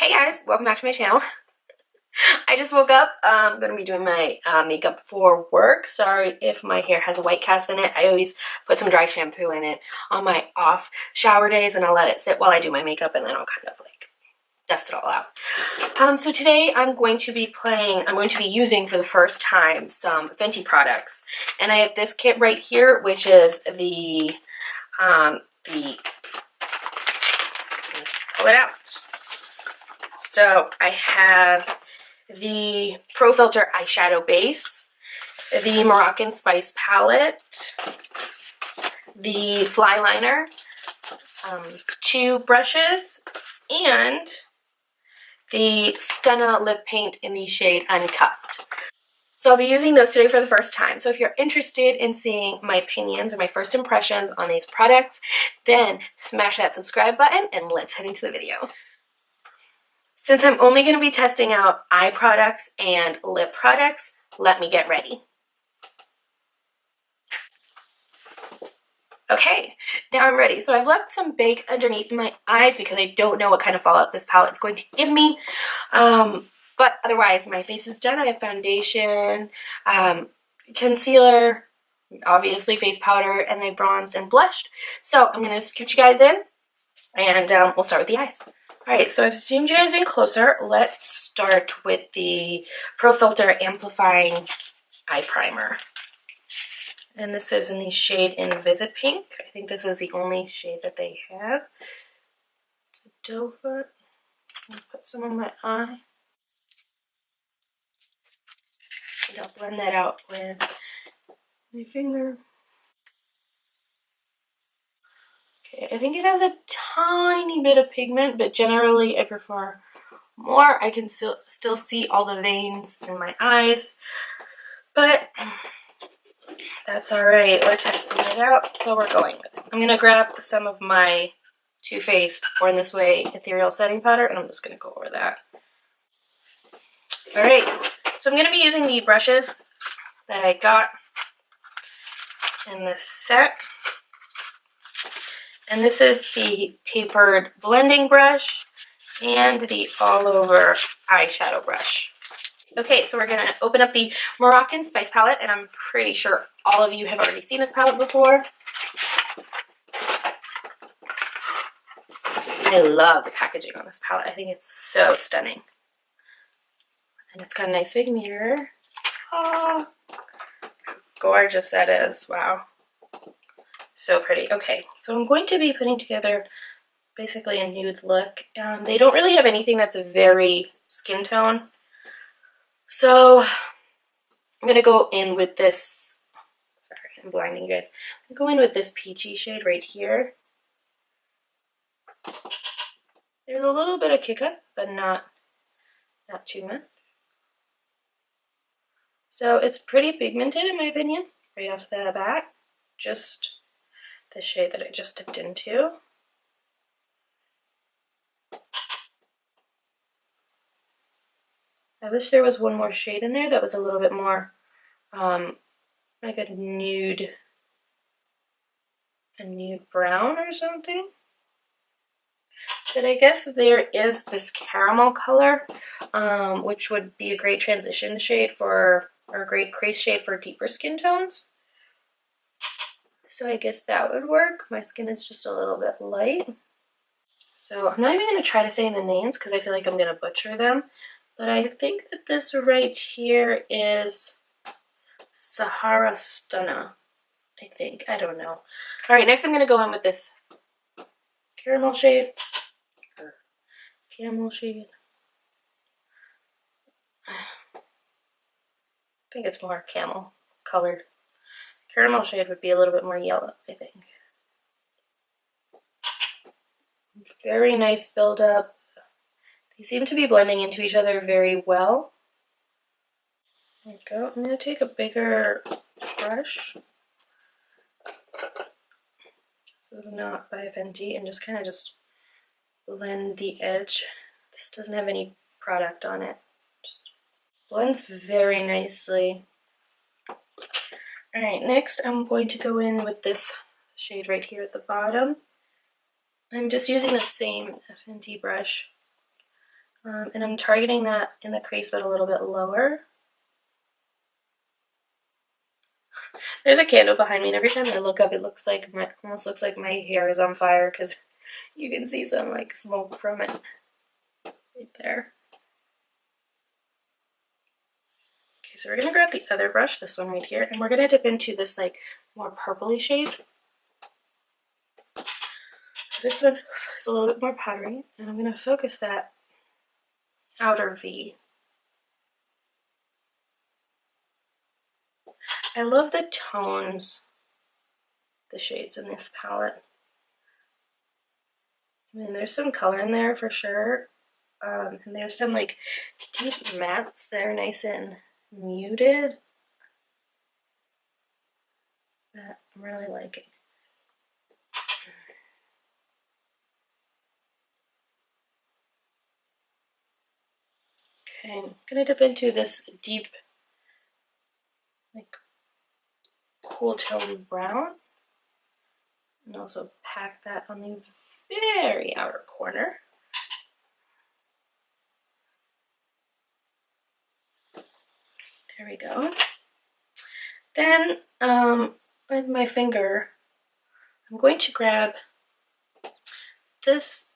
Hey guys, welcome back to my channel. I just woke up. I'm going to be doing my makeup for work. Sorry if my hair has a white cast in it. I always put some dry shampoo in it on my off shower days and I'll let it sit while I do my makeup and then I'll kind of like dust it all out. So today I'm going to be using for the first time some Fenty products. And I have this kit right here, which is the pull it out. So I have the Pro Filter eyeshadow base, the Moroccan Spice palette, the fly liner, 2 brushes, and the Stunna lip paint in the shade Uncuffed. So I'll be using those today for the first time. So if you're interested in seeing my opinions or my first impressions on these products, then smash that subscribe button and let's head into the video. Since I'm only going to be testing out eye products and lip products, let me get ready. Okay, now I'm ready. So I've left some bake underneath my eyes because I don't know what kind of fallout this palette is going to give me. But otherwise, my face is done. I have foundation, concealer, obviously face powder, and I bronzed and blushed. So I'm going to scoot you guys in, and we'll start with the eyes. Alright, so I've zoomed you guys in closer. Let's start with the Pro Filter Amplifying Eye Primer. And this is in the shade Visit Pink. I think this is the only shade that they have. It's a doe foot. I'll put some on my eye. And I'll blend that out with my finger. Okay, I think it has a tiny bit of pigment, but generally I prefer more. I can still see all the veins in my eyes, but that's alright. We're testing it out, so we're going with it. I'm going to grab some of my Too Faced Born This Way Ethereal Setting Powder, and I'm just going to go over that. Alright, so I'm going to be using the brushes that I got in this set. And this is the tapered blending brush and the all-over eyeshadow brush. Okay, so we're going to open up the Moroccan Spice palette, and I'm pretty sure all of you have already seen this palette before. I love the packaging on this palette. I think it's so stunning. And it's got a nice big mirror. Oh, gorgeous that is. Wow. So pretty. Okay, so I'm going to be putting together basically a nude look. They don't really have anything that's a very skin tone. So I'm going to go in with this, sorry, I'm blinding you guys. I'm going to go in with this peachy shade right here. There's a little bit of kick up, but not too much. So it's pretty pigmented in my opinion, right off the bat. Just the shade that I just dipped into. I wish there was one more shade in there that was a little bit more like a nude brown or something. But I guess there is this caramel color, which would be a great transition shade or a great crease shade for deeper skin tones. So I guess that would work. My skin is just a little bit light. So I'm not even going to try to say the names because I feel like I'm going to butcher them. But I think that this right here is Sahara Stunna. I think. I don't know. Alright, next I'm going to go in with this caramel shade. Camel shade. I think it's more camel colored. Caramel shade would be a little bit more yellow, I think. Very nice build up. They seem to be blending into each other very well. There we go. I'm going to take a bigger brush. This is not by Fenty, and just kind of blend the edge. This doesn't have any product on it. Just blends very nicely. Alright, next I'm going to go in with this shade right here at the bottom. I'm just using the same Fenty brush And I'm targeting that in the crease, but a little bit lower. There's a candle behind me, and every time I look up, it looks like almost looks like my hair is on fire because you can see some like smoke from it right there. Okay, so we're gonna grab the other brush, this one right here, and we're gonna dip into this like more purpley shade. This one is a little bit more powdery, and I'm gonna focus that outer V. I love the tones, the shades in this palette. I mean, there's some color in there for sure, and there's some like deep mattes that are nice and muted that I'm really liking. Okay, I'm gonna dip into this deep, like cool tone brown, and also pack that on the very outer corner. There we go. Then, with my finger, I'm going to grab this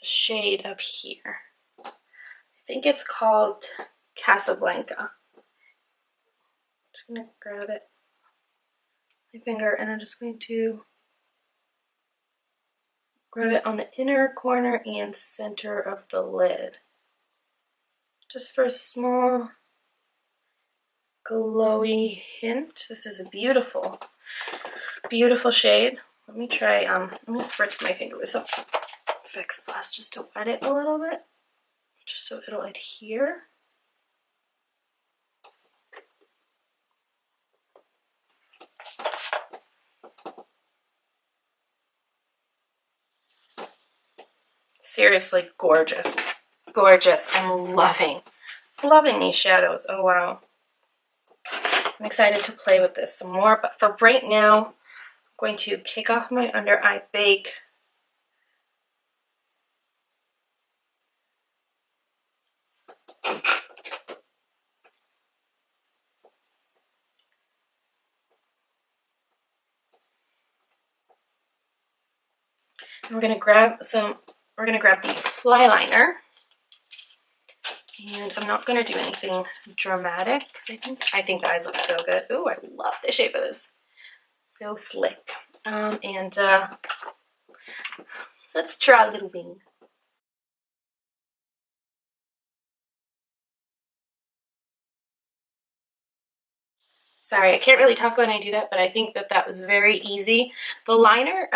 shade up here. I think it's called Casablanca. I'm just gonna grab it, my finger, and I'm just going to grab it on the inner corner and center of the lid. Just for a small glowy hint. This is a beautiful, beautiful shade. Let me try, I'm gonna spritz my finger with some Fix Plus just to wet it a little bit, just so it'll adhere. Seriously gorgeous. Gorgeous. I'm loving these shadows. Oh wow. I'm excited to play with this some more, but for right now, I'm going to kick off my under eye bake. And we're gonna grab the fly liner. And I'm not gonna do anything dramatic because I think the eyes look so good. Ooh, I love the shape of this. So slick. Let's draw a little wing. Sorry, I can't really talk when I do that, but I think that that was very easy. The liner,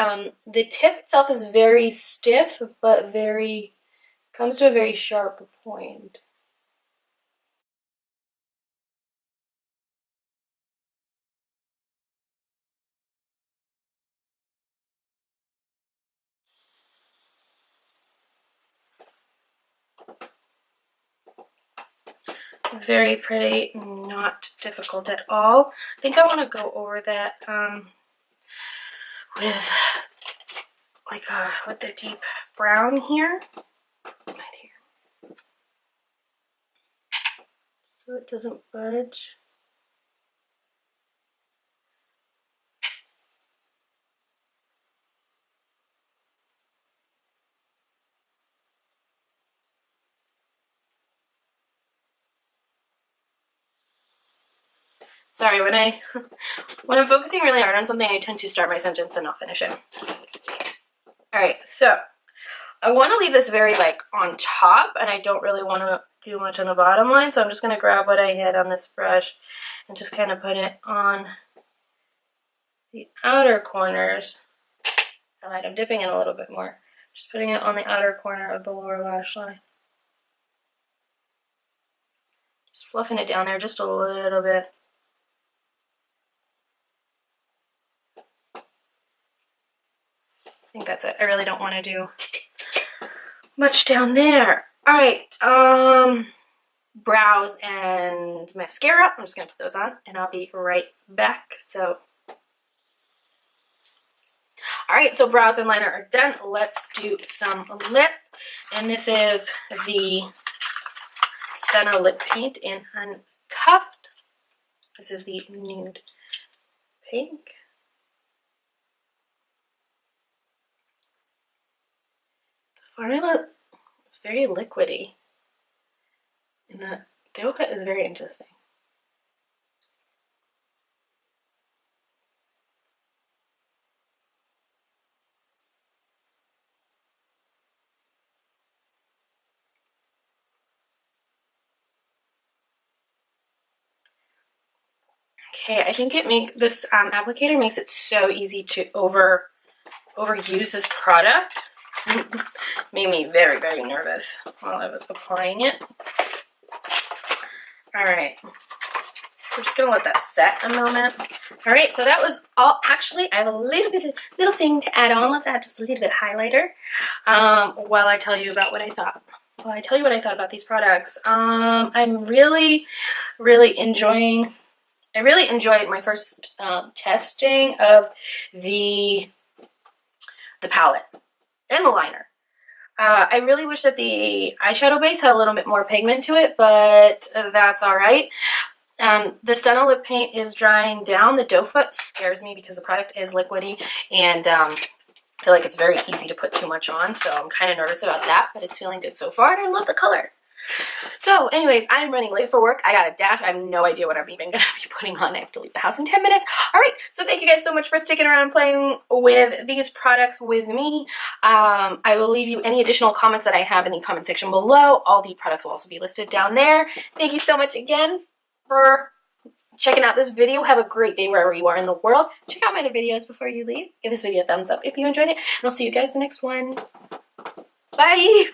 the tip itself is very stiff, but comes to a very sharp point. Very pretty, not difficult at all. I think I want to go over that with the deep brown here, right here, so it doesn't budge. Sorry, when I'm focusing really hard on something, I tend to start my sentence and not finish it. All right, so I want to leave this very like on top, and I don't really want to do much on the bottom line, so I'm just going to grab what I had on this brush and just kind of put it on the outer corners. I'm dipping in a little bit more. Just putting it on the outer corner of the lower lash line. Just fluffing it down there just a little bit. I think that's it. I really don't want to do much down there. All right, brows and mascara. I'm just gonna put those on, and I'll be right back. So, all right, so brows and liner are done. Let's do some lip, and this is the Stunna lip paint in Uncuffed. This is the nude pink. The formula is very liquidy, and the dough cut is very interesting. Okay, I think this applicator makes it so easy to overuse this product. Made me very, very nervous while I was applying it. All right, we're just gonna let that set a moment. All right, so that was all. Actually, I have a little thing to add on. Let's add just a little bit of highlighter while I tell you about what I thought. Well, I tell you what I thought about these products. I'm really, really enjoying. I really enjoyed my first testing of the palette and the liner. I really wish that the eyeshadow base had a little bit more pigment to it, but that's all right. The Stunna lip paint is drying down. The dough foot scares me because the product is liquidy, and I feel like it's very easy to put too much on, so I'm kind of nervous about that, but it's feeling good so far, and I love the color. So anyways, I'm running late for work. I got a dash. I have no idea what I'm even going to be putting on. I have to leave the house in 10 minutes. All right, so thank you guys so much for sticking around and playing with these products with me. I will leave you any additional comments that I have in the comment section below. All the products will also be listed down there. Thank you so much again for checking out this video. Have a great day wherever you are in the world. Check out my other videos before you leave. Give this video a thumbs up if you enjoyed it. And I'll see you guys in the next one. Bye!